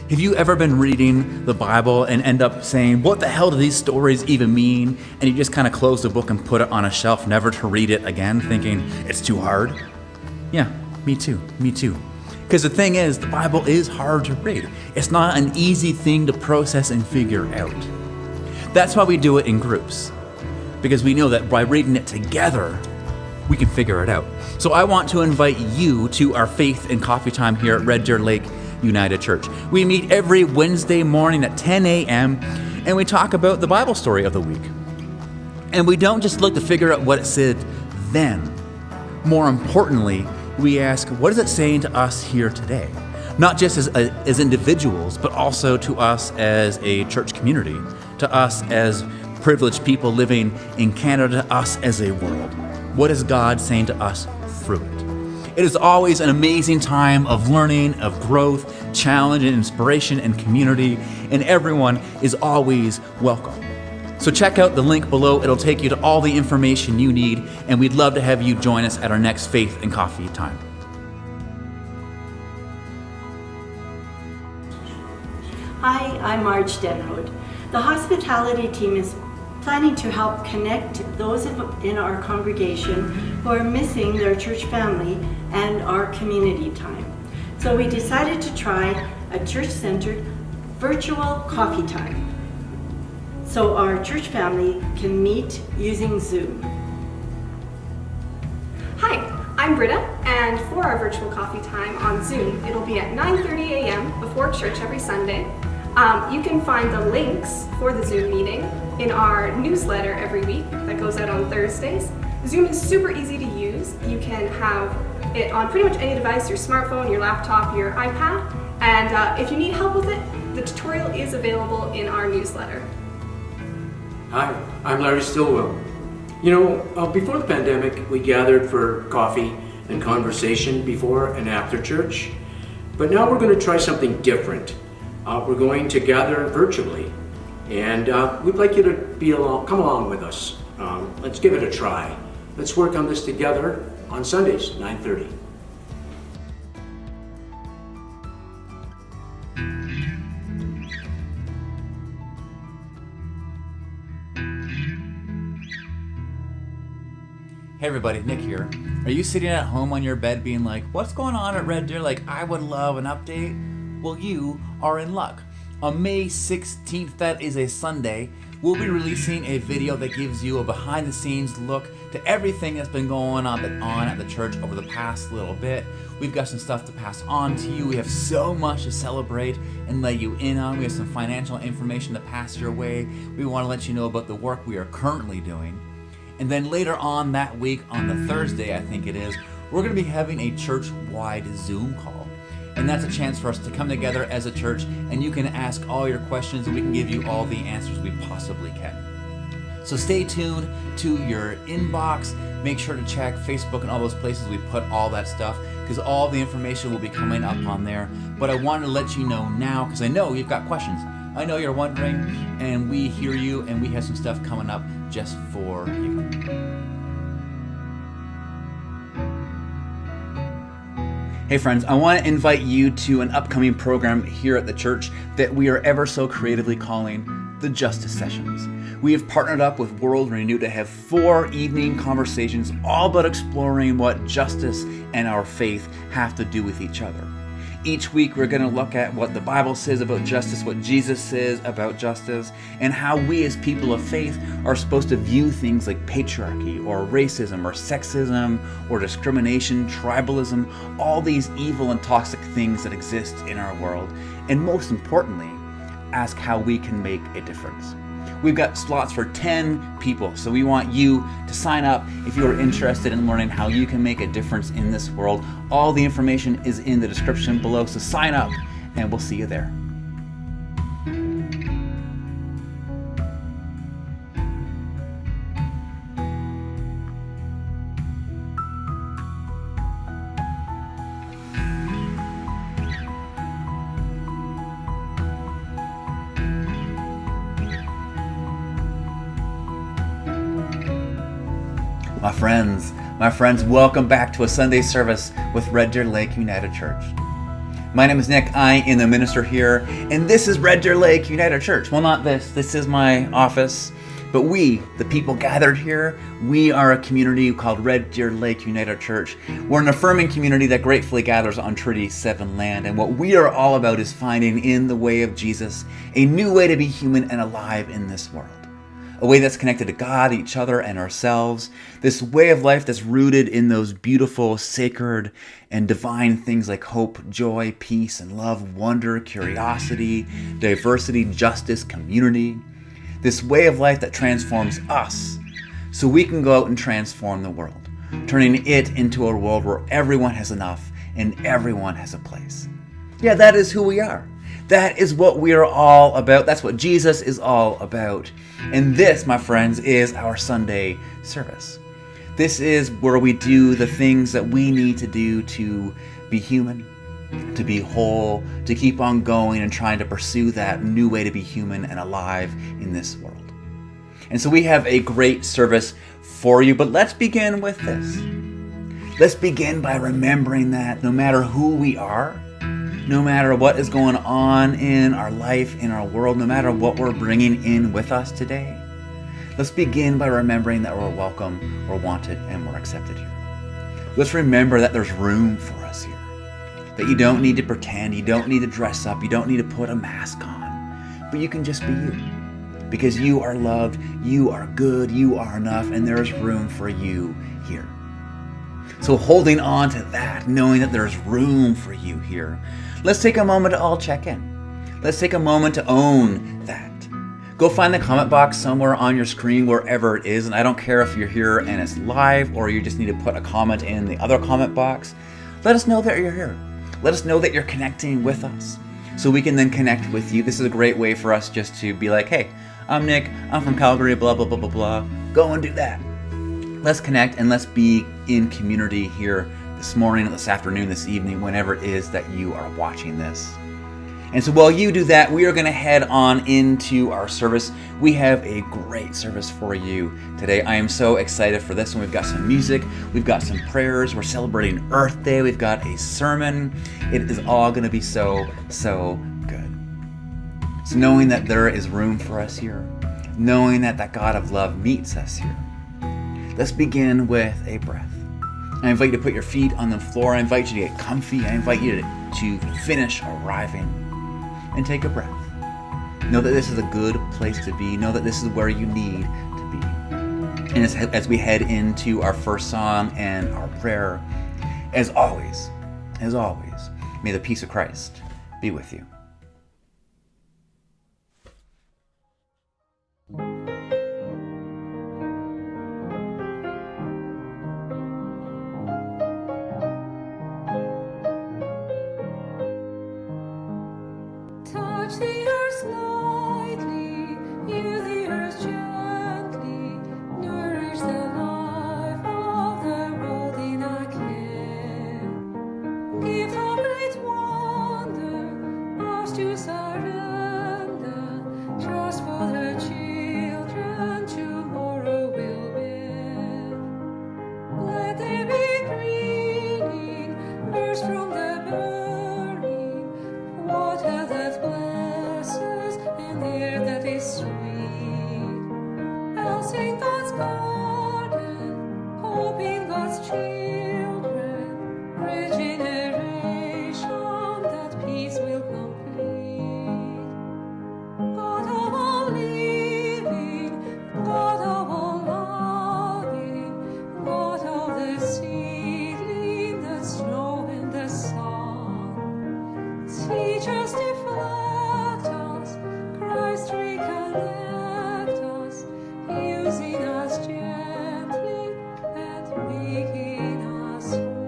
Have you ever been reading the Bible and end up saying, what the hell do these stories even mean? And you just kind of close the book and put it on a shelf, never to read it again, thinking it's too hard? Yeah, me too. Because the thing is, the Bible is hard to read. It's not an easy thing to process and figure out. That's why we do it in groups. Because we know that by reading it together, we can figure it out. So I want to invite you to our faith and coffee time here at Red Deer Lake United Church. We meet every Wednesday morning at 10 a.m. and we talk about the Bible story of the week. And we don't just look to figure out what it said then. More importantly, we ask, what is it saying to us here today? Not just as individuals, but also to us as a church community, to us as privileged people living in Canada, to us as a world. What is God saying to us through it? It is always an amazing time of learning, of growth, challenge, and inspiration and community, and everyone is always welcome. So check out the link below. It'll take you to all the information you need, and we'd love to have you join us at our next Faith and Coffee time. Hi, I'm Marge Denrode. The hospitality team is planning to help connect those in our congregation who are missing their church family and our community time. So we decided to try a church-centered virtual coffee time so our church family can meet using Zoom. Hi, I'm Britta, and for our virtual coffee time on Zoom, it'll be at 9:30 a.m. before church every Sunday. You can find the links for the Zoom meeting in our newsletter every week that goes out on Thursdays. Zoom is super easy to use. You can have it on pretty much any device, your smartphone, your laptop, your iPad, and if you need help with it, the tutorial is available in our newsletter. Hi, I'm Larry Stillwell. Before the pandemic, we gathered for coffee and conversation before and after church, but now we're going to try something different. We're going to gather virtually, and we'd like you to come along with us. Let's give it a try. Let's work on this together on Sundays, 9:30. Hey everybody, Nick here. Are you sitting at home on your bed being like, what's going on at Red Deer? Like, I would love an update. Well, you are in luck. On May 16th, that is a Sunday, we'll be releasing a video that gives you a behind-the-scenes look to everything that's been going on at the church over the past little bit. We've got some stuff to pass on to you. We have so much to celebrate and let you in on. We have some financial information to pass your way. We want to let you know about the work we are currently doing. And then later on that week, on the Thursday, I think it is, we're going to be having a church-wide Zoom call. And that's a chance for us to come together as a church, and you can ask all your questions and we can give you all the answers we possibly can. So stay tuned to your inbox. Make sure to check Facebook and all those places we put all that stuff, because all the information will be coming up on there. But I wanted to let you know now, because I know you've got questions. I know you're wondering, and we hear you, and we have some stuff coming up just for you. Hey friends, I want to invite you to an upcoming program here at the church that we are ever so creatively calling the Justice Sessions. We have partnered up with World Renew to have 4 evening conversations all about exploring what justice and our faith have to do with each other. Each week we're going to look at what the Bible says about justice, what Jesus says about justice, and how we as people of faith are supposed to view things like patriarchy or racism or sexism or discrimination, tribalism, all these evil and toxic things that exist in our world. And most importantly, ask how we can make a difference. We've got slots for 10 people, so we want you to sign up if you are interested in learning how you can make a difference in this world. All the information is in the description below, so sign up and we'll see you there. My friends, welcome back to a Sunday service with Red Deer Lake United Church. My name is Nick. I am the minister here, and this is Red Deer Lake United Church. Well, not this. This is my office. But we, the people gathered here, we are a community called Red Deer Lake United Church. We're an affirming community that gratefully gathers on Treaty 7 land. And what we are all about is finding in the way of Jesus a new way to be human and alive in this world. A way that's connected to God, each other, and ourselves. This way of life that's rooted in those beautiful, sacred, and divine things like hope, joy, peace, and love, wonder, curiosity, diversity, justice, community. This way of life that transforms us so we can go out and transform the world, turning it into a world where everyone has enough and everyone has a place. Yeah, that is who we are. That is what we are all about. That's what Jesus is all about. And this, my friends, is our Sunday service. This is where we do the things that we need to do to be human, to be whole, to keep on going and trying to pursue that new way to be human and alive in this world. And so we have a great service for you, but let's begin with this. Let's begin by remembering that no matter who we are, no matter what is going on in our life, in our world, no matter what we're bringing in with us today, let's begin by remembering that we're welcome, we're wanted, and we're accepted here. Let's remember that there's room for us here. That you don't need to pretend, you don't need to dress up, you don't need to put a mask on, but you can just be you. Because you are loved, you are good, you are enough, and there's room for you here. So holding on to that, knowing that there's room for you here, let's take a moment to all check in. Let's take a moment to own that. Go find the comment box somewhere on your screen, wherever it is, and I don't care if you're here and it's live or you just need to put a comment in the other comment box. Let us know that you're here. Let us know that you're connecting with us so we can then connect with you. This is a great way for us just to be like, hey, I'm Nick, I'm from Calgary, blah, blah, blah, blah, blah. Go and do that. Let's connect and let's be in community here this morning, this afternoon, this evening, whenever it is that you are watching this. And so while you do that, we are going to head on into our service. We have a great service for you today. I am so excited for this one. We've got some music, we've got some prayers, we're celebrating Earth Day, we've got a sermon. It is all going to be so good. So knowing that there is room for us here, knowing that that God of love meets us here, let's begin with a breath. I invite you to put your feet on the floor. I invite you to get comfy. I invite you to finish arriving and take a breath. Know that this is a good place to be. Know that this is where you need to be. And as we head into our first song and our prayer, as always, may the peace of Christ be with you. Touch the earth lightly, heal the earth gently, nourish the life of the world in a care. Give of great wonder, ours to surrender, trust for the children tomorrow will bear. Let there be greening, burst from the burning, water that blesses and air that is sweet. Else in God's garden, hope in God's children, regeneration that peace will complete. God of all living, God of all loving, God of the seedling, the snow and the sun. Teach us, deflect us, Christ reconnect us, using us gently and making us one.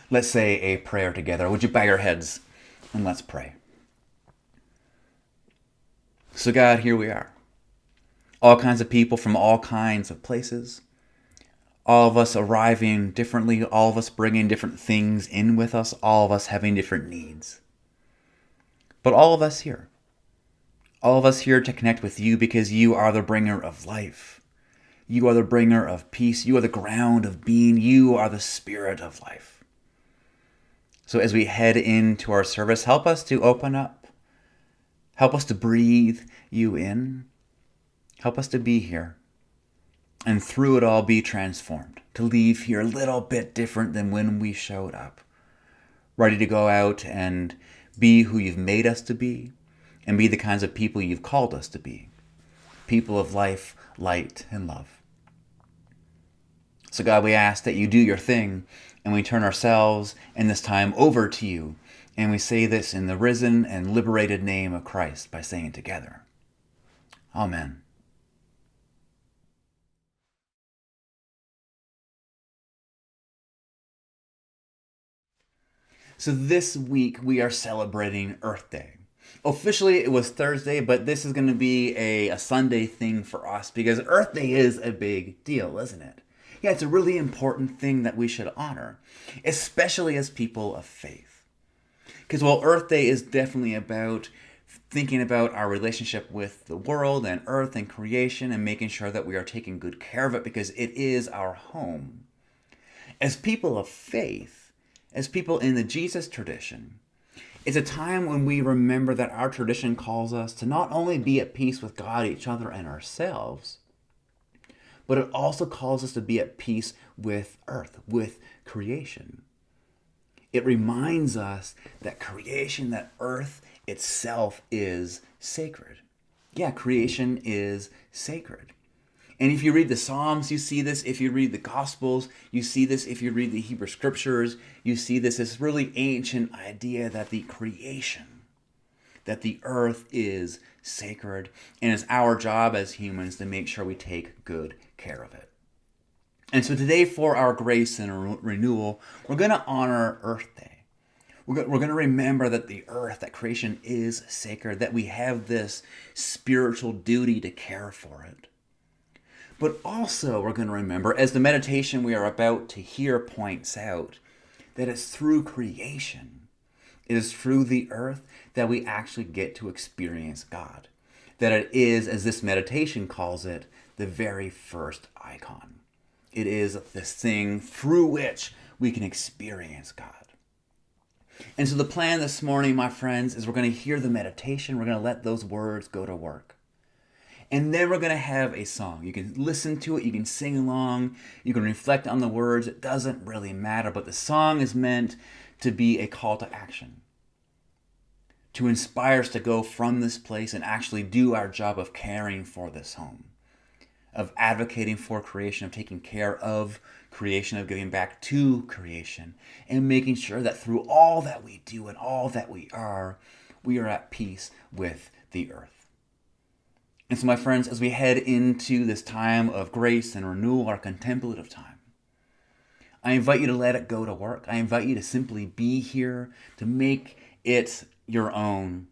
Let's say a prayer together. Would you bow your heads and let's pray. So God, here we are. All kinds of people from all kinds of places. All of us arriving differently. All of us bringing different things in with us. All of us having different needs. But all of us here. All of us here to connect with you because you are the bringer of life. You are the bringer of peace. You are the ground of being. You are the spirit of life. So as we head into our service, help us to open up. Help us to breathe you in. Help us to be here. And through it all be transformed. To leave here a little bit different than when we showed up. Ready to go out and be who you've made us to be. And be the kinds of people you've called us to be. People of life, light, and love. So God, we ask that you do your thing, and we turn ourselves in this time over to you. And we say this in the risen and liberated name of Christ by saying it together. Amen. So this week we are celebrating Earth Day. Officially it was Thursday, but this is going to be a Sunday thing for us because Earth Day is a big deal, isn't it? Yeah, it's a really important thing that we should honor, especially as people of faith. Because while Earth Day is definitely about thinking about our relationship with the world and Earth and creation and making sure that we are taking good care of it because it is our home. As people of faith, as people in the Jesus tradition, it's a time when we remember that our tradition calls us to not only be at peace with God, each other, and ourselves, but it also calls us to be at peace with Earth, with creation. It reminds us that creation, that Earth itself is sacred. Yeah, creation is sacred. And if you read the Psalms, you see this. If you read the Gospels, you see this. If you read the Hebrew Scriptures, you see this really ancient idea that the creation, that the earth is sacred, and it's our job as humans to make sure we take good care of it. And so today for our grace and renewal, we're going to honor Earth Day. We're going to remember that the earth, that creation is sacred, that we have this spiritual duty to care for it. But also we're going to remember, as the meditation we are about to hear points out, that it's through creation, it is through the earth that we actually get to experience God. That it is, as this meditation calls it, the very first icon. It is this thing through which we can experience God. And so the plan this morning, my friends, is we're going to hear the meditation. We're going to let those words go to work. And then we're going to have a song. You can listen to it. You can sing along. You can reflect on the words. It doesn't really matter. But the song is meant to be a call to action. To inspire us to go from this place and actually do our job of caring for this home. Of advocating for creation, of taking care of creation, of giving back to creation. And making sure that through all that we do and all that we are at peace with the earth. And so, my friends, as we head into this time of grace and renewal, our contemplative time, I invite you to let it go to work. I invite you to simply be here, to make it your own,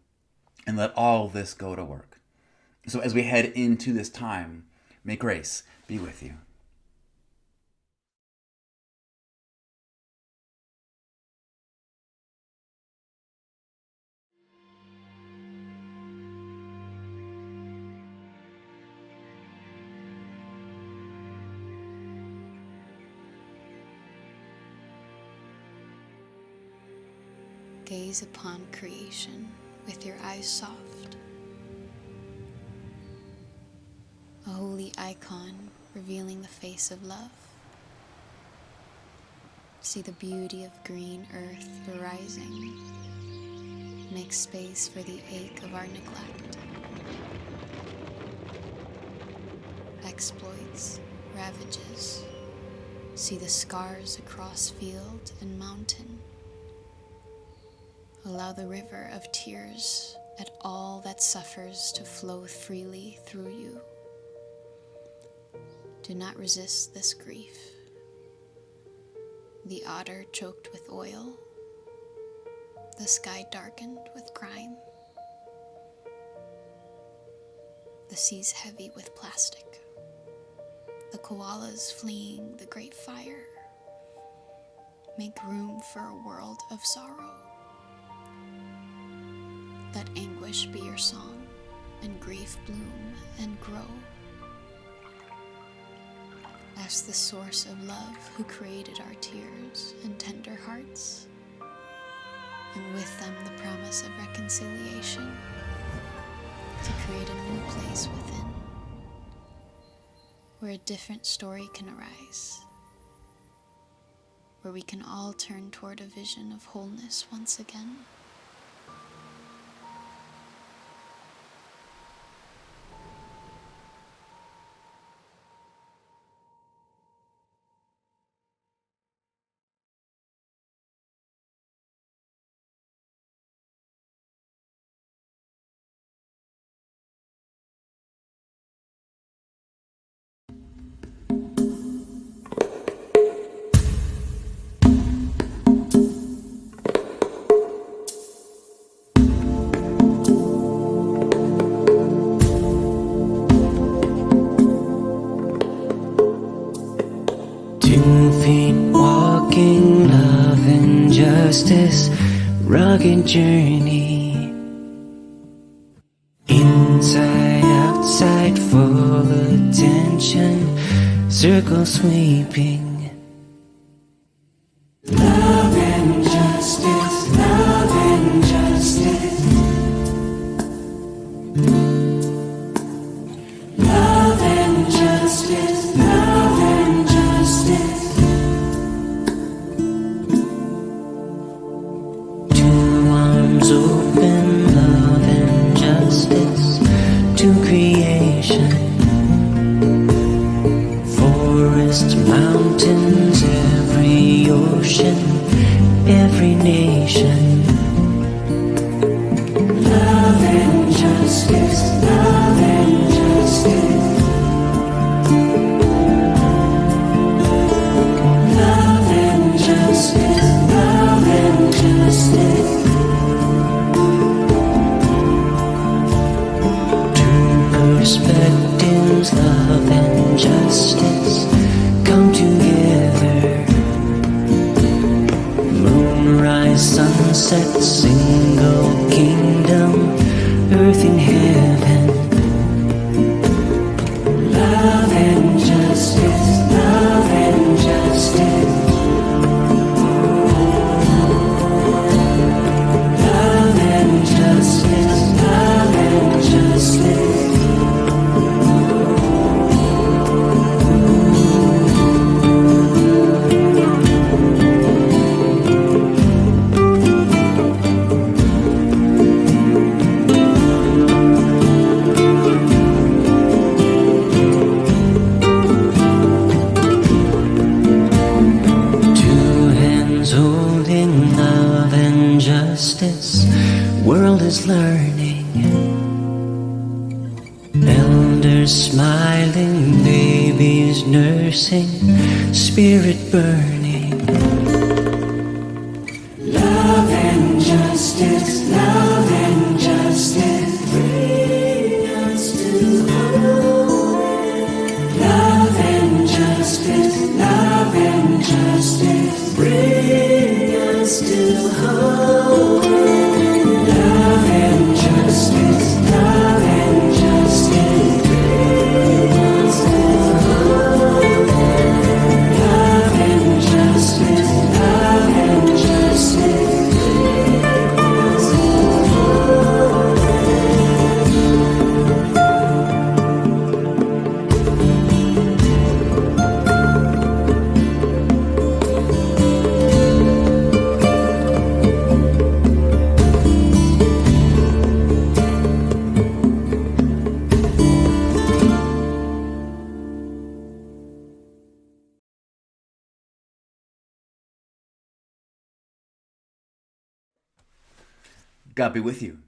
and let all this go to work. So as we head into this time, may grace be with you. Gaze upon creation with your eyes soft. A holy icon revealing the face of love. See the beauty of green earth arising. Make space for the ache of our neglect. Exploits, ravages. See the scars across field and mountain. Allow the river of tears at all that suffers to flow freely through you. Do not resist this grief. The otter choked with oil, the sky darkened with grime, the seas heavy with plastic, the koalas fleeing the great fire. Make room for a world of sorrow. Let anguish be your song, and grief bloom and grow. past the source of love who created our tears and tender hearts, and with them the promise of reconciliation to create a new place within, where a different story can arise, where we can all turn toward a vision of wholeness once again. Walking love and justice, rugged journey. Inside, outside, full attention, circle sweeping. Love and justice, love and justice. Love and justice, love and justice. Open love and justice to creation. Forest, mountains, every ocean, every nation. Love and justice, love and justice. Love and justice, love and justice. Perspectives, love and justice come together. Moonrise, sunset, single kingdom, earth and heaven. Love and justice, love and justice. Love and justice, love and justice. World is learning. Elders smiling, babies nursing, spirit burning. Love and justice, love and justice bring us to home. Love and justice, love and justice bring us to home. Love and justice, love and justice bring us to home. Love and justice, love and justice bring us to home. God be with you.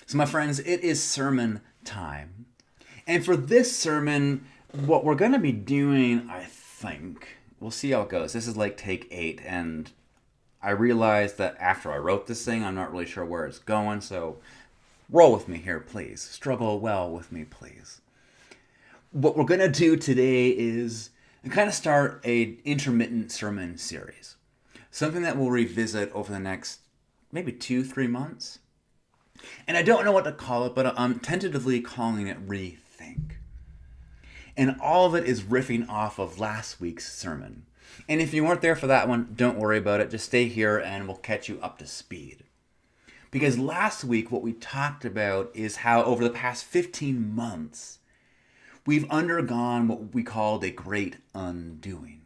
So my friends, it is sermon time. And for this sermon, what we're going to be doing, I think, we'll see how it goes. This is like take 8, and I realized that after I wrote this thing, I'm not really sure where it's going, so roll with me here, please. Struggle well with me, please. What we're going to do today is kind of start an intermittent sermon series. Something that we'll revisit over the next maybe 2-3 months. And I don't know what to call it, but I'm tentatively calling it Rethink. And all of it is riffing off of last week's sermon. And if you weren't there for that one, don't worry about it. Just stay here and we'll catch you up to speed. Because last week, what we talked about is how over the past 15 months, we've undergone what we called a great undoing.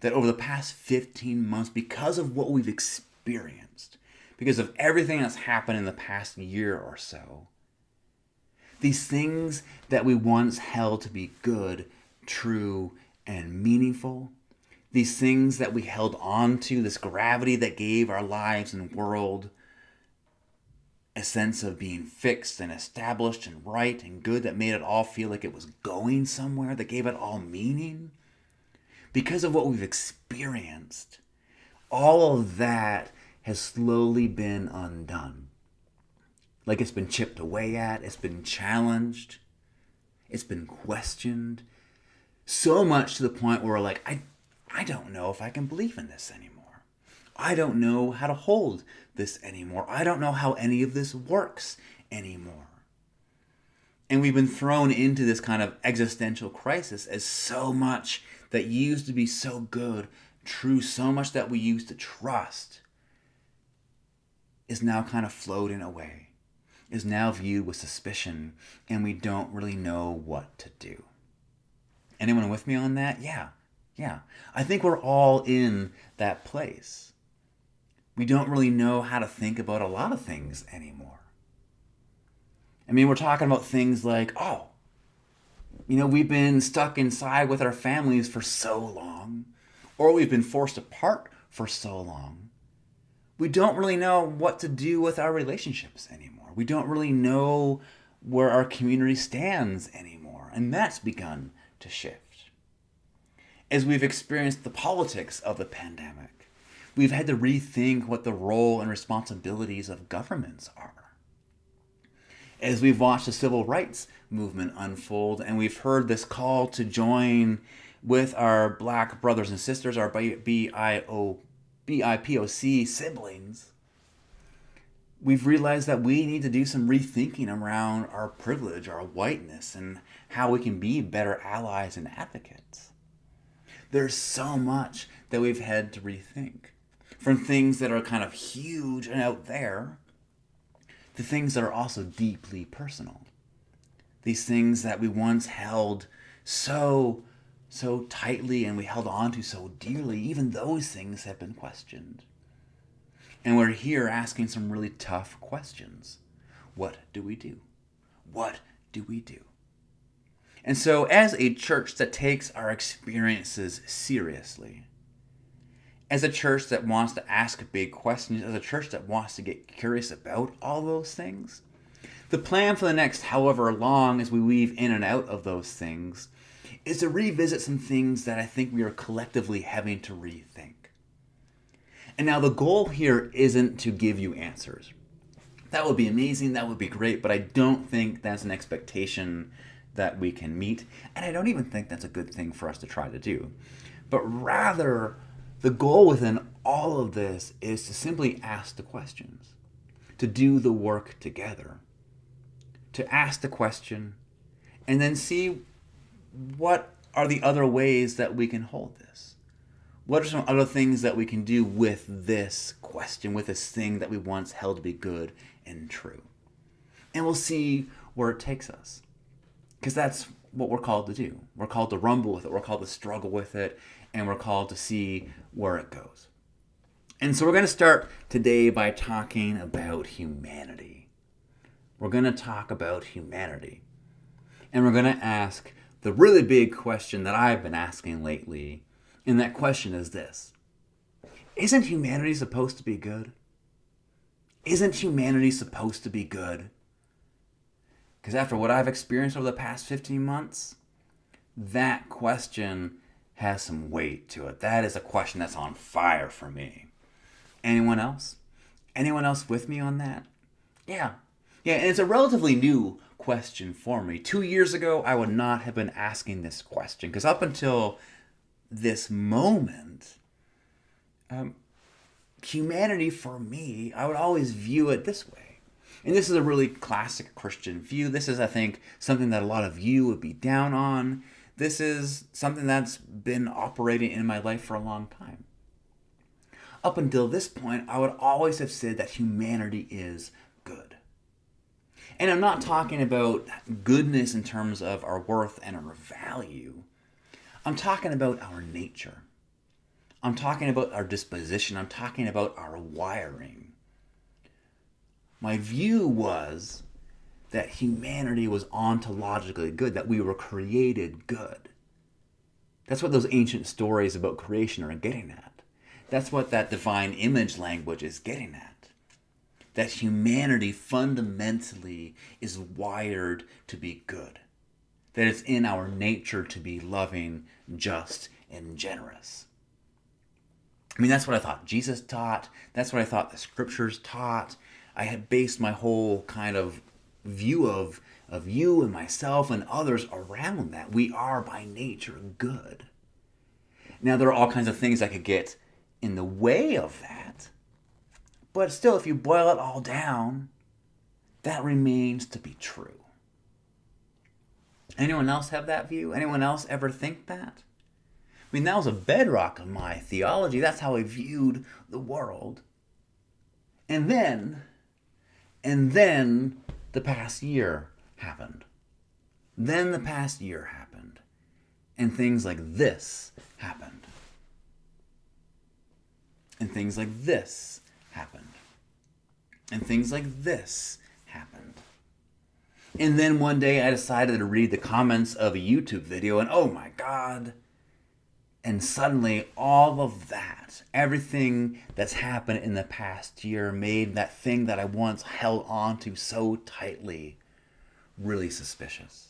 That over the past 15 months, because of what we've experienced, because of everything that's happened in the past year or so, these things that we once held to be good, true, and meaningful, these things that we held on to, this gravity that gave our lives and world a sense of being fixed and established and right and good, that made it all feel like it was going somewhere, that gave it all meaning. Because of what we've experienced, all of that has slowly been undone. Like it's been chipped away at, it's been challenged, it's been questioned, so much to the point where we're like, I don't know if I can believe in this anymore. I don't know how to hold this anymore. I don't know how any of this works anymore. And we've been thrown into this kind of existential crisis as so much that used to be so good, true, so much that we used to trust is now kind of floating away, is now viewed with suspicion, and we don't really know what to do. Anyone with me on that? Yeah. I think we're all in that place. We don't really know how to think about a lot of things anymore. I mean, we're talking about things like, we've been stuck inside with our families for so long, or we've been forced apart for so long. We don't really know what to do with our relationships anymore. We don't really know where our community stands anymore, and that's begun to shift. As we've experienced the politics of the pandemic, we've had to rethink what the role and responsibilities of governments are. As we've watched the civil rights movement unfold, and we've heard this call to join with our Black brothers and sisters, our BIPOC siblings, we've realized that we need to do some rethinking around our privilege, our whiteness, and how we can be better allies and advocates. There's so much that we've had to rethink. From things that are kind of huge and out there, to things that are also deeply personal. These things that we once held so tightly and we held on to so dearly, even those things have been questioned. And we're here asking some really tough questions. What do we do? What do we do? And so as a church that takes our experiences seriously, as a church that wants to ask big questions, as a church that wants to get curious about all those things, the plan for the next however long as we weave in and out of those things is to revisit some things that I think we are collectively having to rethink. And now the goal here isn't to give you answers. That would be amazing, that would be great, but I don't think that's an expectation that we can meet, and I don't even think that's a good thing for us to try to do. But rather, the goal within all of this is to simply ask the questions, to do the work together, to ask the question, and then see what are the other ways that we can hold this. What are some other things that we can do with this question, with this thing that we once held to be good and true? And we'll see where it takes us. Because that's what we're called to do. We're called to rumble with it. We're called to struggle with it. And we're called to see where it goes. And so we're going to start today by talking about humanity. We're going to talk about humanity. And we're going to ask the really big question that I've been asking lately. And that question is this: isn't humanity supposed to be good? Isn't humanity supposed to be good? Because after what I've experienced over the past 15 months, that question has some weight to it. That is a question that's on fire for me. Anyone else? Anyone else with me on that? Yeah, and it's a relatively new question for me. 2 years ago, I would not have been asking this question, because up until this moment, humanity for me, I would always view it this way. And this is a really classic Christian view. This is, I think, something that a lot of you would be down on. This is something that's been operating in my life for a long time. Up until this point, I would always have said that humanity is good. And I'm not talking about goodness in terms of our worth and our value. I'm talking about our nature. I'm talking about our disposition. I'm talking about our wiring. My view was that humanity was ontologically good, that we were created good. That's what those ancient stories about creation are getting at. That's what that divine image language is getting at. That humanity fundamentally is wired to be good. That it's in our nature to be loving, just, and generous. I mean, that's what I thought Jesus taught. That's what I thought the scriptures taught. I had based my whole kind of view of you and myself and others around that. We are by nature good. Now, there are all kinds of things that could get in the way of that. But still, if you boil it all down, that remains to be true. Anyone else have that view? Anyone else ever think that? I mean, that was a bedrock of my theology. That's how I viewed the world. And then the past year happened. Then the past year happened. And things like this happened. And things like this happened. And things like this happened. And then one day I decided to read the comments of a YouTube video, and oh my God. And suddenly all of that, everything that's happened in the past year made that thing that I once held on to so tightly really suspicious.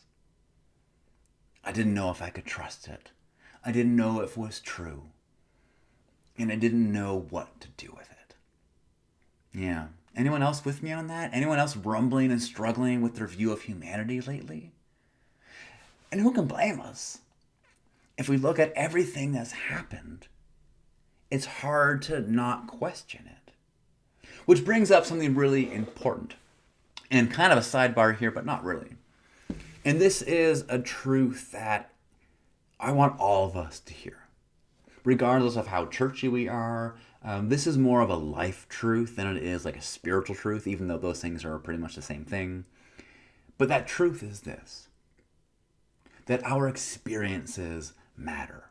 I didn't know if I could trust it. I didn't know if it was true. And I didn't know what to do with it. Yeah. Anyone else with me on that? Anyone else rumbling and struggling with their view of humanity lately? And who can blame us? If we look at everything that's happened, it's hard to not question it. Which brings up something really important. And kind of a sidebar here, but not really. And this is a truth that I want all of us to hear. Regardless of how churchy we are, this is more of a life truth than it is like a spiritual truth, even though those things are pretty much the same thing. But that truth is this, that our experiences matter.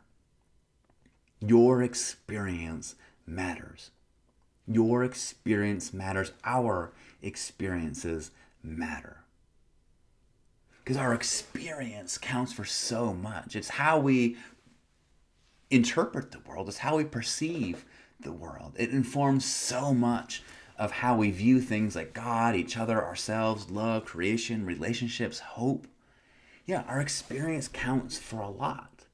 Your experience matters. Your experience matters. Our experiences matter. Because our experience counts for so much. It's how we interpret the world. It's how we perceive the world. It informs so much of how we view things like God, each other, ourselves, love, creation, relationships, hope. Yeah, our experience counts for a lot.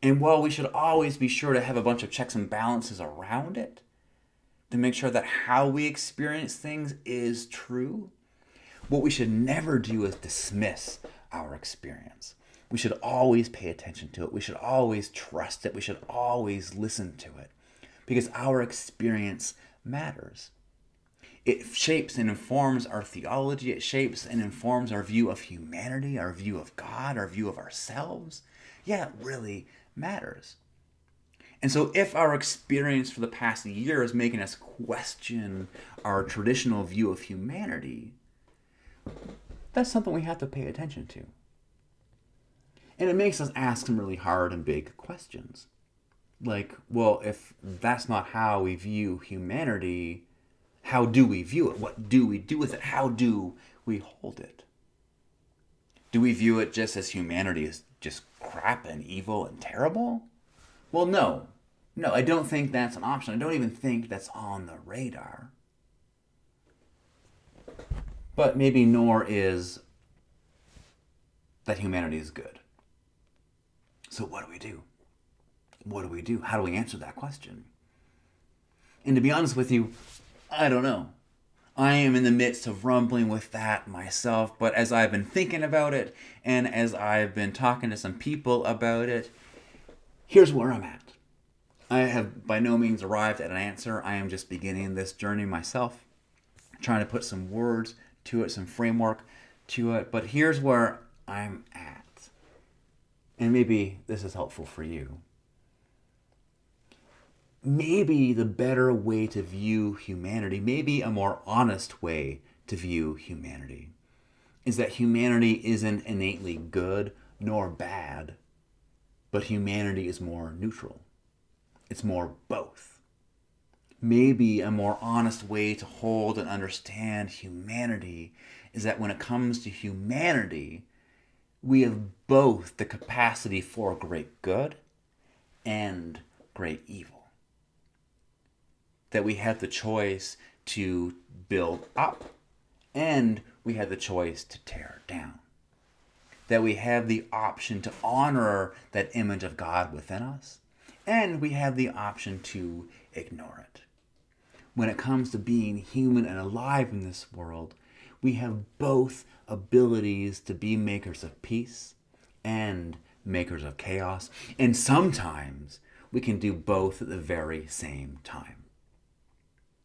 And while we should always be sure to have a bunch of checks and balances around it, to make sure that how we experience things is true, what we should never do is dismiss our experience. We should always pay attention to it. We should always trust it. We should always listen to it. Because our experience matters. It shapes and informs our theology. It shapes and informs our view of humanity, our view of God, our view of ourselves. Yeah, it really matters. And so if our experience for the past year is making us question our traditional view of humanity, that's something we have to pay attention to. And it makes us ask some really hard and big questions. Like, well, if that's not how we view humanity, how do we view it? What do we do with it? How do we hold it? Do we view it just as humanity is just crap and evil and terrible? Well, no. No, I don't think that's an option. I don't even think that's on the radar. But maybe nor is that humanity is good. So what do we do? What do we do? How do we answer that question? And to be honest with you, I don't know. I am in the midst of rumbling with that myself, but as I've been thinking about it, and as I've been talking to some people about it, here's where I'm at. I have by no means arrived at an answer. I am just beginning this journey myself, trying to put some words to it, some framework to it. But here's where I'm at. And maybe this is helpful for you. Maybe the better way to view humanity, maybe a more honest way to view humanity, is that humanity isn't innately good nor bad, but humanity is more neutral. It's more both. Maybe a more honest way to hold and understand humanity is that when it comes to humanity, we have both the capacity for great good and great evil. That we have the choice to build up and we have the choice to tear down. That we have the option to honor that image of God within us, and we have the option to ignore it. When it comes to being human and alive in this world, we have both abilities to be makers of peace and makers of chaos, and sometimes we can do both at the very same time.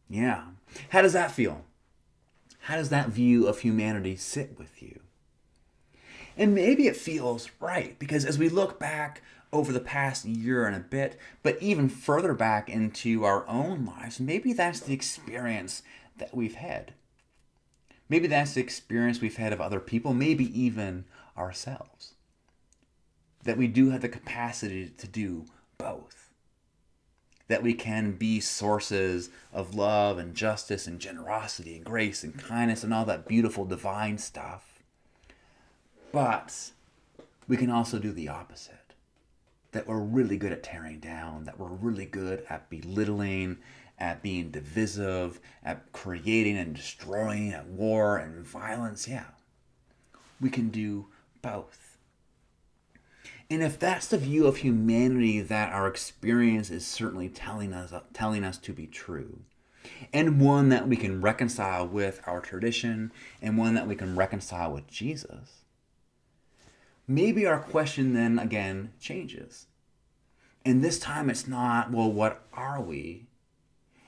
Yeah. How does that feel? How does that view of humanity sit with you? And maybe it feels right, because as we look back over the past year and a bit, but even further back into our own lives, maybe that's the experience that we've had. Maybe that's the experience we've had of other people, maybe even ourselves. That we do have the capacity to do both. That we can be sources of love and justice and generosity and grace and kindness and all that beautiful divine stuff. But we can also do the opposite. That we're really good at tearing down, that we're really good at belittling, at being divisive, at creating and destroying, at war and violence. Yeah, we can do both. And if that's the view of humanity that our experience is certainly telling us to be true, and one that we can reconcile with our tradition, and one that we can reconcile with Jesus, maybe our question then again changes. And this time it's not, well, what are we?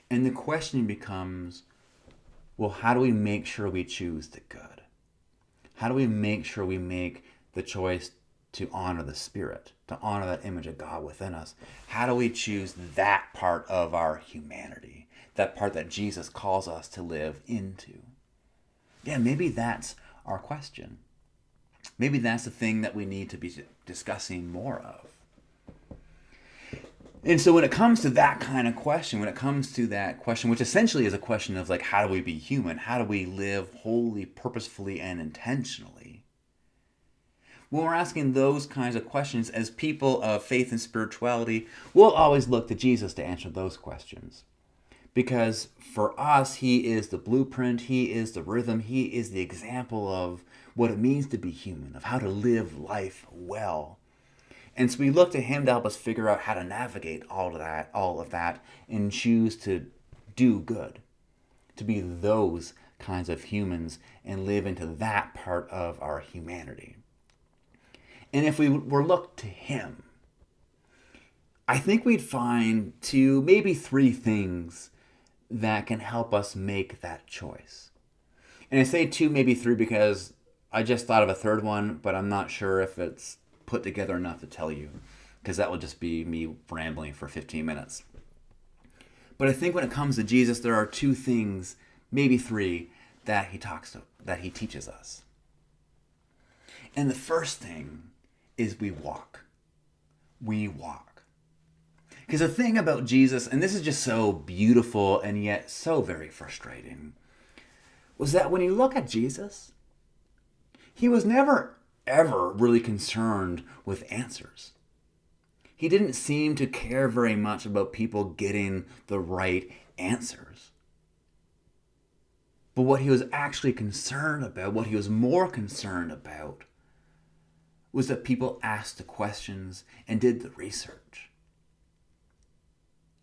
And the question becomes, well, how do we make sure we choose the good? How do we make sure we make the choice to honor the Spirit, to honor that image of God within us? How do we choose that part of our humanity, that part that Jesus calls us to live into? Yeah, maybe that's our question. Maybe that's the thing that we need to be discussing more of. And so when it comes to that kind of question, which essentially is a question of like, how do we be human? How do we live wholly, purposefully, and intentionally? When we're asking those kinds of questions, as people of faith and spirituality, we'll always look to Jesus to answer those questions. Because for us, he is the blueprint, he is the rhythm, he is the example of what it means to be human, of how to live life well. And so we look to him to help us figure out how to navigate all of that, and choose to do good, to be those kinds of humans and live into that part of our humanity. And if we were looked to him, I think we'd find 2, maybe 3 things that can help us make that choice. And I say 2, maybe 3 because I just thought of a third one, but I'm not sure if it's put together enough to tell you, because that will just be me rambling for 15 minutes. But I think when it comes to Jesus, there are 2 things, maybe 3, that he teaches us. And the first thing is we walk. We walk. Because the thing about Jesus, and this is just so beautiful and yet so very frustrating, was that when you look at Jesus, he was never ever really concerned with answers. He didn't seem to care very much about people getting the right answers. But what he was actually concerned about, what he was more concerned about, was that people asked the questions and did the research.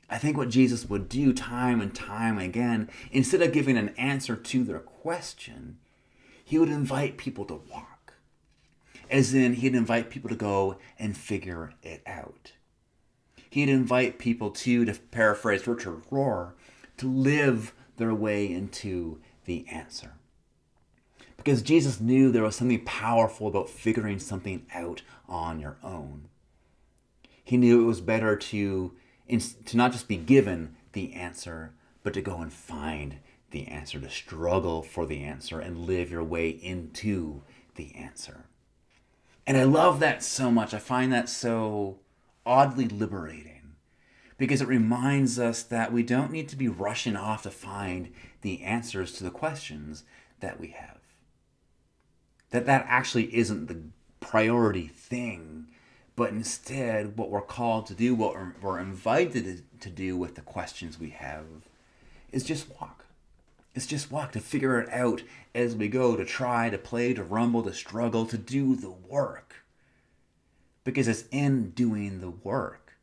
I think what Jesus would do time and time again, instead of giving an answer to their question, he would invite people to walk. As in, he'd invite people to go and figure it out. He'd invite people to paraphrase Richard Rohr, to live their way into the answer. Because Jesus knew there was something powerful about figuring something out on your own. He knew it was better to not just be given the answer, but to go and find the answer, to struggle for the answer and live your way into the answer. And I love that so much. I find that so oddly liberating, because it reminds us that we don't need to be rushing off to find the answers to the questions that we have. That actually isn't the priority thing, but instead what we're called to do, what we're invited to do with the questions we have, is just walk. It's just walk, to figure it out as we go, to try, to play, to rumble, to struggle, to do the work. Because it's in doing the work,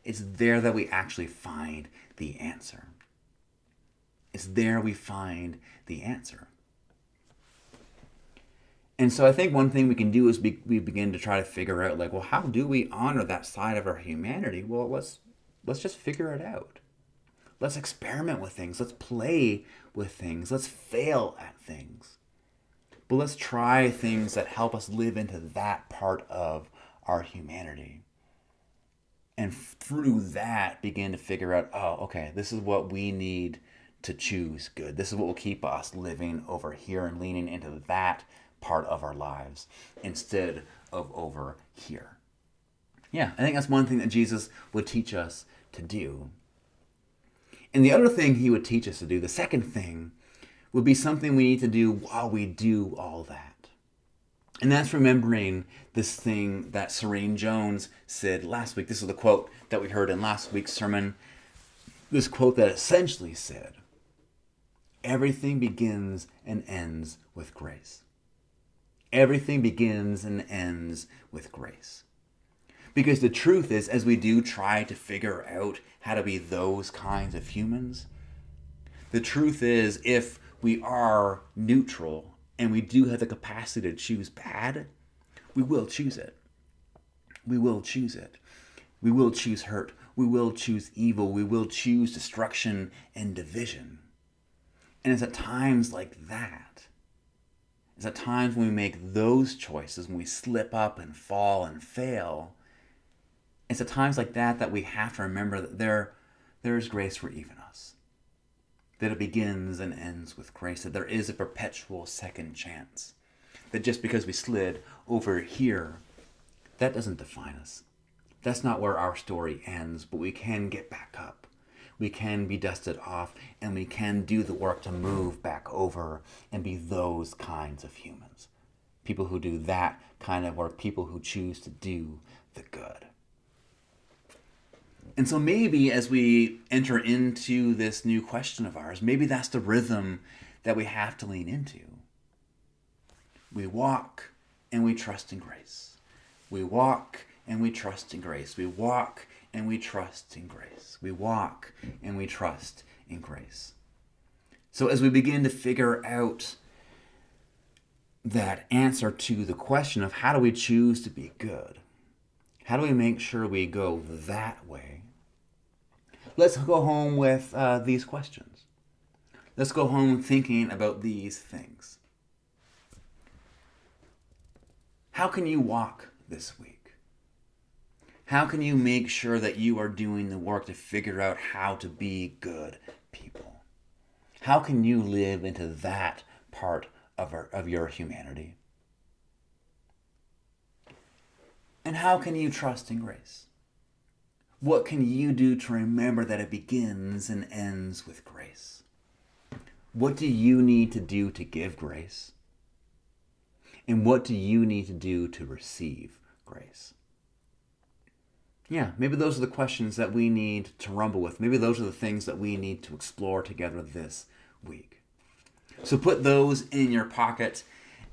it's there that we actually find the answer. It's there we find the answer. And so I think one thing we can do is we begin to try to figure out, like, well, how do we honor that side of our humanity? Well, let's just figure it out. Let's experiment with things. Let's play with things. Let's fail at things. But let's try things that help us live into that part of our humanity. And through that, begin to figure out, oh, okay, this is what we need to choose good. This is what will keep us living over here and leaning into that part of our lives instead of over here. Yeah, I think that's one thing that Jesus would teach us to do. And the other thing he would teach us to do, the second thing, would be something we need to do while we do all that. And that's remembering this thing that Serene Jones said last week. This is the quote that we heard in last week's sermon. This quote that essentially said, everything begins and ends with grace. Everything begins and ends with grace. Because the truth is, as we do try to figure out how to be those kinds of humans, the truth is, if we are neutral and we do have the capacity to choose bad, we will choose it. We will choose it. We will choose hurt. We will choose evil. We will choose destruction and division. And it's at times like that, it's at times when we make those choices, when we slip up and fall and fail, it's at times like that that we have to remember that there is grace for even us. That it begins and ends with grace. That there is a perpetual second chance. That just because we slid over here, that doesn't define us. That's not where our story ends, but we can get back up. We can be dusted off, and we can do the work to move back over and be those kinds of humans. People who do that kind of work, people who choose to do the good. And so maybe as we enter into this new question of ours, maybe that's the rhythm that we have to lean into. We walk and we trust in grace. We walk and we trust in grace. We walk and we trust in grace. We walk and we trust in grace. So as we begin to figure out that answer to the question of how do we choose to be good, how do we make sure we go that way, let's go home with these questions. Let's go home thinking about these things. How can you walk this week? How can you make sure that you are doing the work to figure out how to be good people? How can you live into that part of your humanity? And how can you trust in grace? What can you do to remember that it begins and ends with grace? What do you need to do to give grace? And what do you need to do to receive grace? Yeah, maybe those are the questions that we need to rumble with. Maybe those are the things that we need to explore together this week. So put those in your pocket,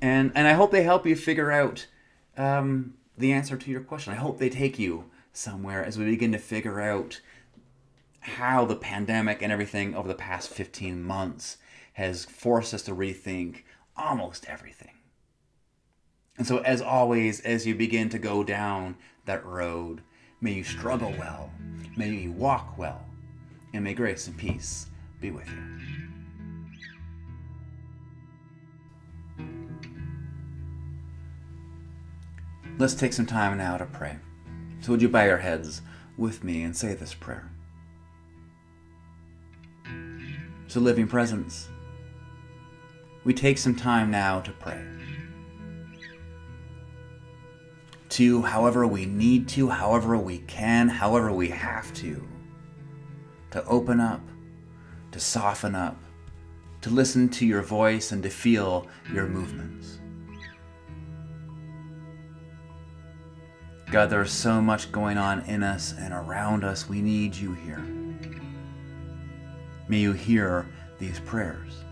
and I hope they help you figure out the answer to your question. I hope they take you somewhere as we begin to figure out how the pandemic and everything over the past 15 months has forced us to rethink almost everything. And so as always, as you begin to go down that road, may you struggle well, may you walk well, and may grace and peace be with you. Let's take some time now to pray. So would you bow your heads with me and say this prayer? So living presence, we take some time now to pray. To however we need to, however we can, however we have to open up, to soften up, to listen to your voice and to feel your movements. God, there's so much going on in us and around us. We need you here. May you hear these prayers.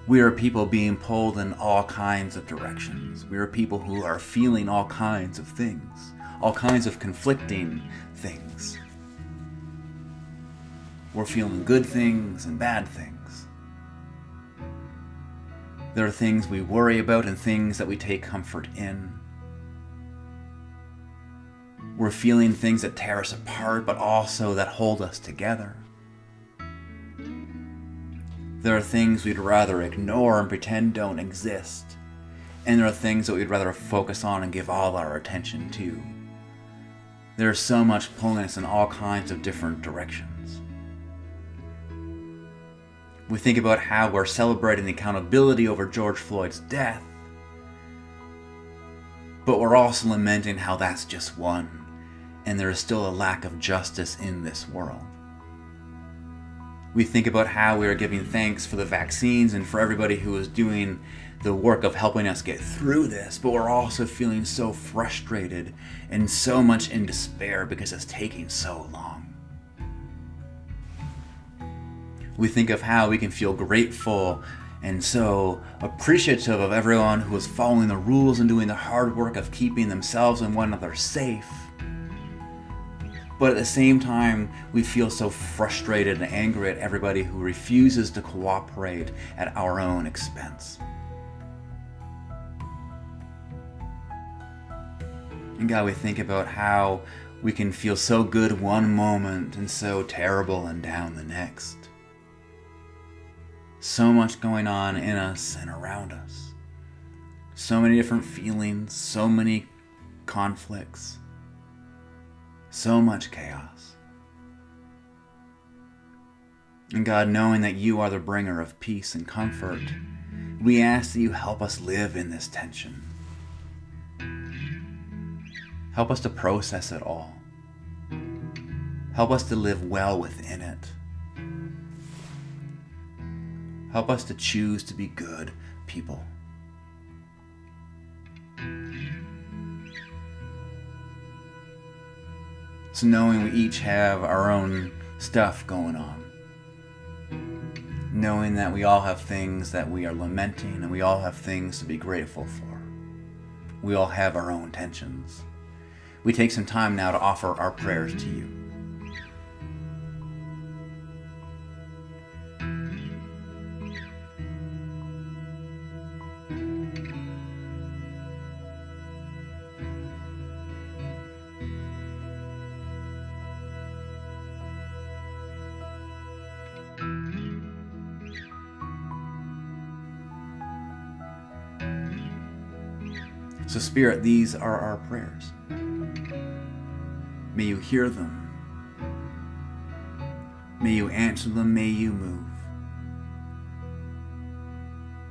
We are people being pulled in all kinds of directions. We are people who are feeling all kinds of things, all kinds of conflicting things. We're feeling good things and bad things. There are things we worry about and things that we take comfort in. We're feeling things that tear us apart, but also that hold us together. There are things we'd rather ignore and pretend don't exist. And there are things that we'd rather focus on and give all our attention to. There's so much pulling us in all kinds of different directions. We think about how we're celebrating the accountability over George Floyd's death, but we're also lamenting how that's just one, and there is still a lack of justice in this world. We think about how we are giving thanks for the vaccines and for everybody who is doing the work of helping us get through this, but we're also feeling so frustrated and so much in despair because it's taking so long. We think of how we can feel grateful and so appreciative of everyone who is following the rules and doing the hard work of keeping themselves and one another safe. But at the same time, we feel so frustrated and angry at everybody who refuses to cooperate at our own expense. And God, we think about how we can feel so good one moment and so terrible and down the next. So much going on in us and around us. So many different feelings, so many conflicts, so much chaos. And God, knowing that you are the bringer of peace and comfort, we ask that you help us live in this tension. Help us to process it all. Help us to live well within it. Help us to choose to be good people. So knowing we each have our own stuff going on, knowing that we all have things that we are lamenting and we all have things to be grateful for, we all have our own tensions. We take some time now to offer our prayers to you. So Spirit, these are our prayers. May you hear them. May you answer them. May you move.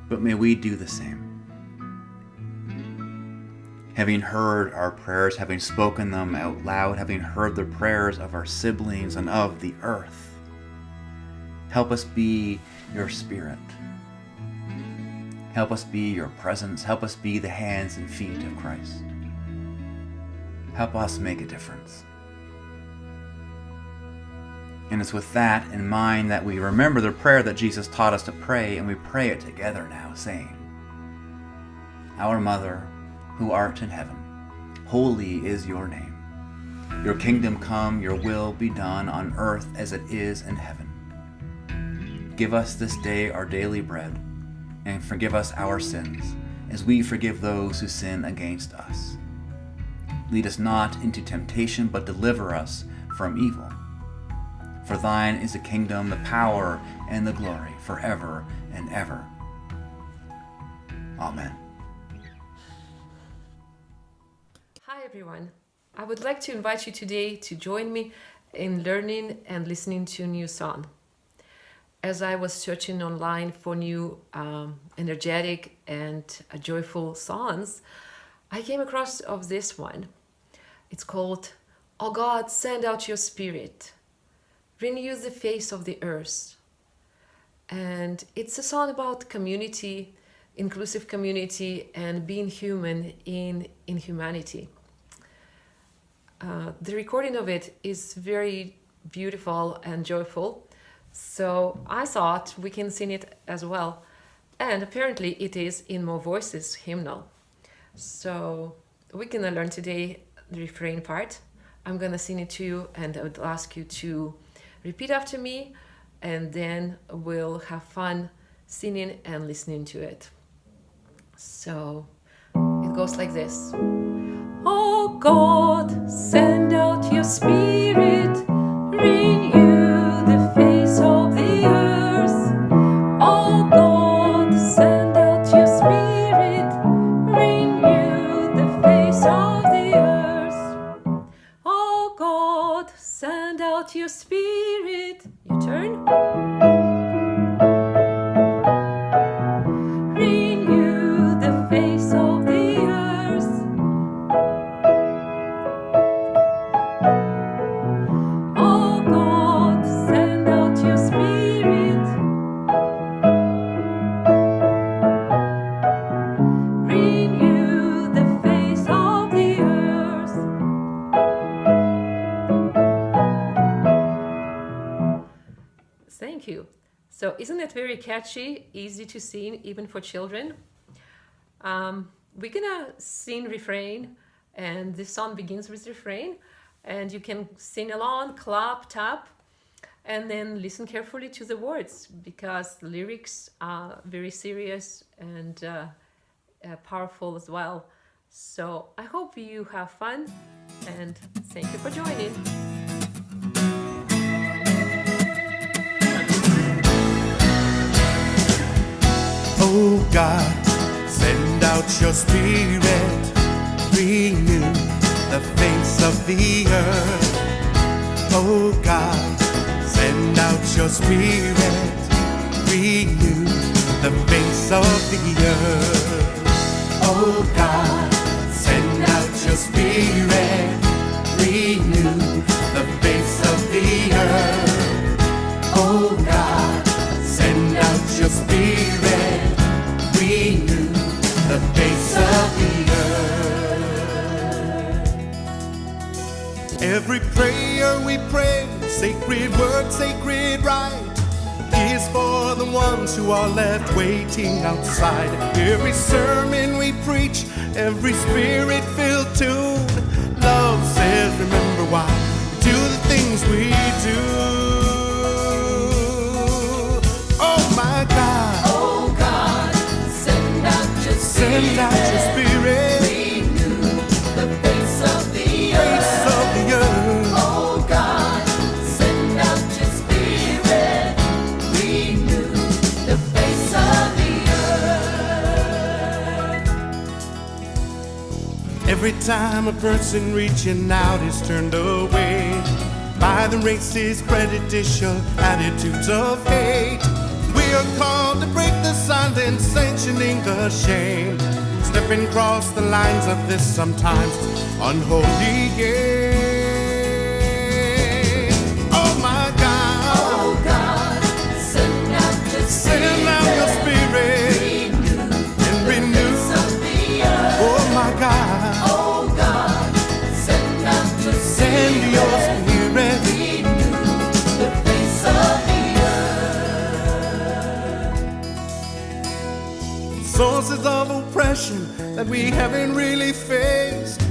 But may we do the same. Having heard our prayers, having spoken them out loud, having heard the prayers of our siblings and of the earth, help us be your Spirit. Help us be your presence. Help us be the hands and feet of Christ. Help us make a difference. And it's with that in mind that we remember the prayer that Jesus taught us to pray, and we pray it together now, saying, Our Mother, who art in heaven, holy is your name. Your kingdom come, your will be done on earth as it is in heaven. Give us this day our daily bread, and forgive us our sins, as we forgive those who sin against us. Lead us not into temptation, but deliver us from evil. For thine is the kingdom, the power, and the glory, forever and ever. Amen. everyone. I would like to invite you today to join me in learning and listening to a new song. As I was searching online for new energetic and joyful songs, I came across of this one. It's called "Oh God, Send Out Your Spirit, Renew the Face of the Earth." And it's a song about community, inclusive community, and being human in humanity. The recording of it is very beautiful and joyful, so I thought we can sing it as well. And apparently it is in more voices hymnal. So we can learn today the refrain part. I'm gonna sing it to you, and I would ask you to repeat after me, and then we'll have fun singing and listening to it. So it goes like this. Oh God, send out your spirit, renew the face of the earth. Oh God, send out your spirit, renew the face of the earth. Oh God, send out your spirit. Your turn. Renew the face of the earth. Oh God, send out your spirit. Renew the face of the earth. Thank you. So isn't it very catchy, easy to sing, even for children? We're gonna sing refrain, and this song begins with refrain, and you can sing along, clap, tap, and then listen carefully to the words, because the lyrics are very serious and powerful as well. So I hope you have fun, and thank you for joining. Oh God, send out your spirit, renew the face of the earth. Oh God, send out your spirit, renew the face of the earth. Oh God, send out your spirit, renew the face of the earth. Oh God, send out your spirit, renew the face of the earth. Every prayer we pray, sacred word, sacred right, is for the ones who are left waiting outside. Every sermon we preach, every spirit-filled tune, love says remember why we do the things we do. Oh my God, Oh God, send out your send out your spirit, renew the face of the earth. face of the earth. Oh God, send out your spirit, renew the face of the earth. Every time a person reaching out is turned away by the racist, prejudicial attitudes of hate, we are called to break the silence, sanctioning the shame, stepping across the lines of this sometimes unholy game. Oh my God, Oh God, send out your send out your spirit and renew. of the earth. Oh my God, Oh God, send out your send your spirit. renew the face of the earth. Sources of oppression that we haven't really faced,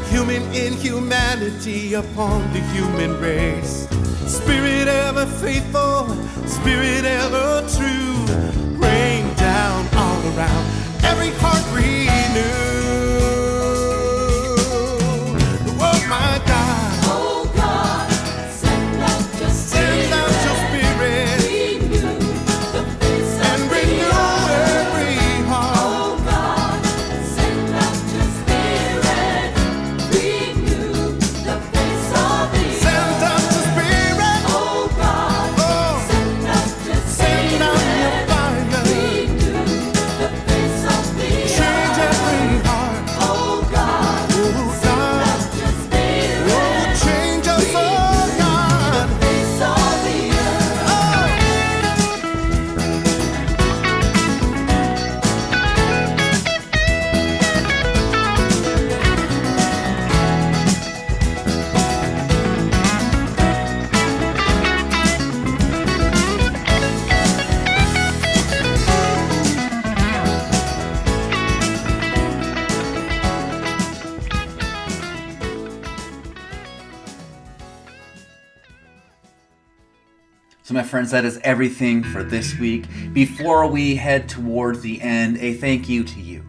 human inhumanity upon the human race. Spirit ever faithful, spirit ever true, rain down all around, every heart renew. Oh my God, Oh God, send out your send out your spirit renew the face and of the renew earth. every heart. Oh God, send out your spirit, renew So my friends, that is everything for this week. Before we head towards the end, a thank you to you.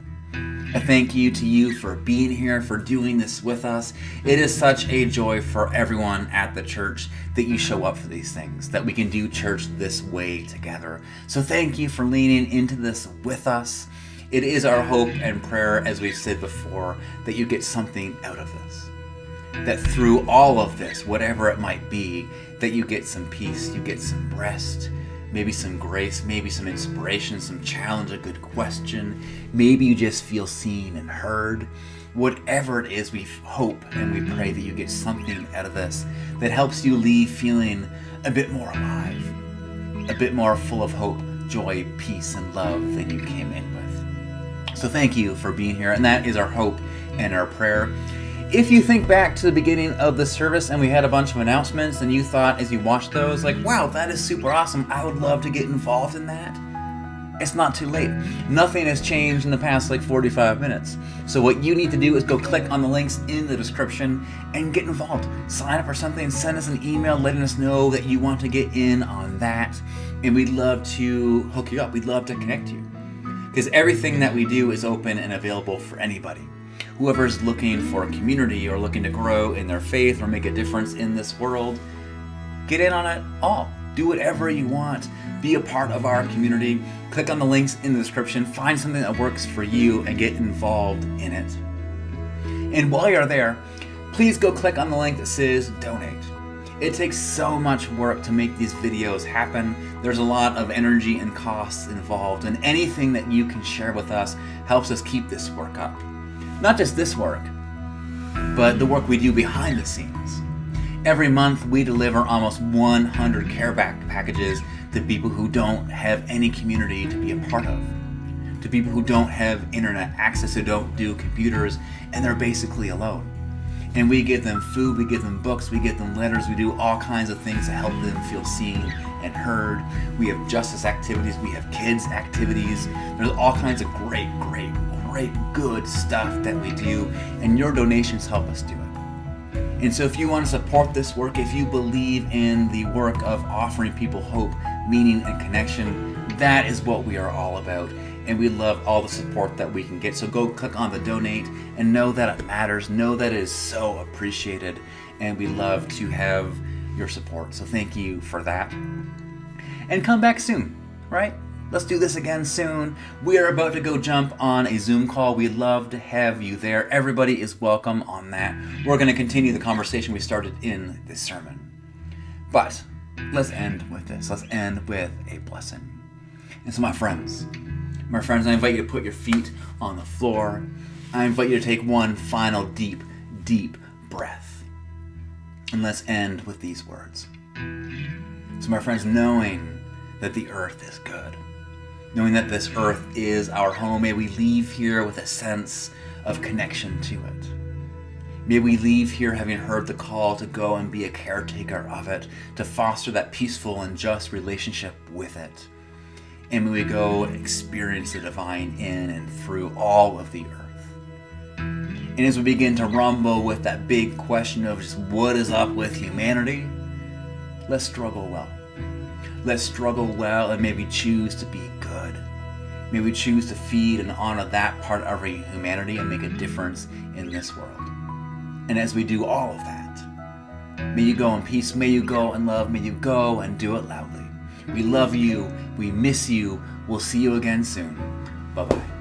A thank you to you for being here, for doing this with us. It is such a joy for everyone at the church that you show up for these things, that we can do church this way together. So thank you for leaning into this with us. It is our hope and prayer, as we've said before, that you get something out of this. That through all of this, whatever it might be, that you get some peace, you get some rest, maybe some grace, maybe some inspiration, some challenge, a good question. Maybe you just feel seen and heard. Whatever it is, we hope and we pray that you get something out of this that helps you leave feeling a bit more alive, a bit more full of hope, joy, peace, and love than you came in with. So thank you for being here, and that is our hope and our prayer. If you think back to the beginning of the service and we had a bunch of announcements and you thought as you watched those, like, wow, that is super awesome, I would love to get involved in that, it's not too late. Nothing has changed in the past 45 minutes. So what you need to do is go click on the links in the description and get involved. Sign up for something, send us an email letting us know that you want to get in on that, and we'd love to hook you up. We'd love to connect you. Because everything that we do is open and available for anybody. Whoever's looking for a community or looking to grow in their faith or make a difference in this world, get in on it all. Do whatever you want. Be a part of our community. Click on the links in the description. Find something that works for you and get involved in it. And while you're there, please go click on the link that says donate. It takes so much work to make these videos happen. There's a lot of energy and costs involved, and anything that you can share with us helps us keep this work up. Not just this work, but the work we do behind the scenes. Every month we deliver almost 100 care packages to people who don't have any community to be a part of, to people who don't have internet access, who don't do computers, and they're basically alone. And we give them food, we give them books, we give them letters, we do all kinds of things to help them feel seen and heard. We have justice activities, we have kids activities. There's all kinds of great good stuff that we do, and your donations help us do it. And so if you want to support this work, if you believe in the work of offering people hope, meaning, and connection, that is what we are all about. And we love all the support that we can get. So go click on the donate and know that it matters. Know that it is so appreciated, and we love to have your support. So thank you for that. And come back soon, right? Let's do this again soon. We are about to go jump on a Zoom call. We'd love to have you there. Everybody is welcome on that. We're going to continue the conversation we started in this sermon. But let's end with this. Let's end with a blessing. And so my friends, I invite you to put your feet on the floor. I invite you to take one final deep breath. And let's end with these words. So my friends, knowing that the earth is good, knowing that this earth is our home, may we leave here with a sense of connection to it. May we leave here having heard the call to go and be a caretaker of it, to foster that peaceful and just relationship with it. And may we go experience the divine in and through all of the earth. And as we begin to rumble with that big question of just what is up with humanity, let's struggle well. Let's struggle well, and may we choose to be good. May we choose to feed and honor that part of our humanity and make a difference in this world. And as we do all of that, may you go in peace, may you go in love, may you go and do it loudly. We love you, we miss you, we'll see you again soon. Bye-bye.